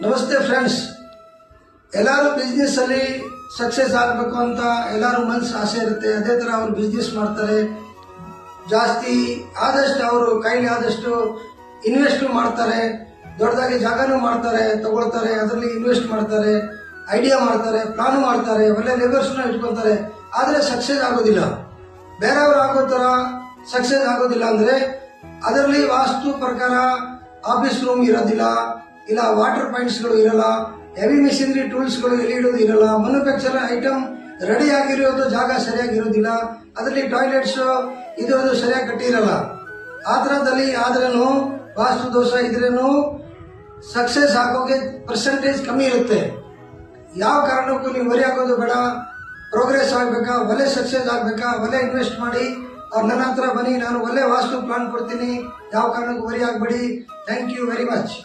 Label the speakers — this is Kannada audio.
Speaker 1: ನಮಸ್ತೆ ಫ್ರೆಂಡ್ಸ್, ಎಲ್ಲರೂ ಬಿಸ್ನೆಸ್ ಅಲ್ಲಿ ಸಕ್ಸಸ್ ಆಗಬೇಕು ಅಂತ ಎಲ್ಲರೂ ಮನಸ್ಸು ಆಸೆ ಇರುತ್ತೆ. ಅದೇ ತರ ಅವರು ಬಿಸ್ನೆಸ್ ಮಾಡ್ತಾರೆ. ಜಾಸ್ತಿ ಆದಷ್ಟು ಅವರು ಕೈಲಿ ಆದಷ್ಟು ಇನ್ವೆಸ್ಟ್ ಮಾಡ್ತಾರೆ. ದೊಡ್ಡದಾಗಿ ಜಾಗನೂ ಮಾಡ್ತಾರೆ, ತಗೊಳ್ತಾರೆ, ಅದರಲ್ಲಿ ಇನ್ವೆಸ್ಟ್ ಮಾಡ್ತಾರೆ, ಐಡಿಯಾ ಮಾಡ್ತಾರೆ, ಪ್ಲಾನ್ ಮಾಡ್ತಾರೆ, ಒಳ್ಳೆ ಲೇಬರ್ಸ್ನ ಇಟ್ಕೊತಾರೆ. ಆದರೆ ಸಕ್ಸಸ್ ಆಗೋದಿಲ್ಲ. ಬೇರೆಯವರು ಆಗೋ ತರ ಸಕ್ಸಸ್ ಆಗೋದಿಲ್ಲ. ಅಂದ್ರೆ ಅದರಲ್ಲಿ ವಾಸ್ತು ಪ್ರಕಾರ ಆಫೀಸ್ ರೂಮ್ ಇರೋದಿಲ್ಲ, ಇಲ್ಲ ವಾಟರ್ ಪಾಯಿಂಟ್ಸ್ಗಳು ಇರಲ್ಲ, ಹೆವಿ ಮಿಷಿನರಿ ಟೂಲ್ಸ್ಗಳು ಎಲ್ಲಿ ಇಡೋದು ಇರಲ್ಲ, ಮ್ಯಾನುಫ್ಯಾಕ್ಚರ್ ಐಟಮ್ ರೆಡಿ ಆಗಿರೋದು ಜಾಗ ಸರಿಯಾಗಿರೋದಿಲ್ಲ, ಅದರಲ್ಲಿ ಟಾಯ್ಲೆಟ್ಸ್ ಇರೋದು ಸರಿಯಾಗಿ ಕಟ್ಟಿರಲ್ಲ. ಆ ಥರದಲ್ಲಿ ಆದ್ರೂ ವಾಸ್ತು ದೋಷ ಇದ್ರೇನು ಸಕ್ಸಸ್ ಆಗೋಕೆ ಪರ್ಸೆಂಟೇಜ್ ಕಮ್ಮಿ ಇರುತ್ತೆ. ಯಾವ ಕಾರಣಕ್ಕೂ ನೀವು ವರಿ ಆಗೋದು ಬೇಡ. ಪ್ರೋಗ್ರೆಸ್ ಆಗಬೇಕಾ, ಒಳ್ಳೆ ಸಕ್ಸಸ್ ಆಗಬೇಕಾ, ಒಳ್ಳೆ ಇನ್ವೆಸ್ಟ್ ಮಾಡಿ ಅವ್ರು ನನ್ನ ಹತ್ರ ಬನ್ನಿ, ನಾನು ಒಳ್ಳೆ ವಾಸ್ತು ಪ್ಲಾನ್ ಕೊಡ್ತೀನಿ. ಯಾವ ಕಾರಣಕ್ಕೂ ವರಿ ಆಗಬೇಡಿ. Thank you very much.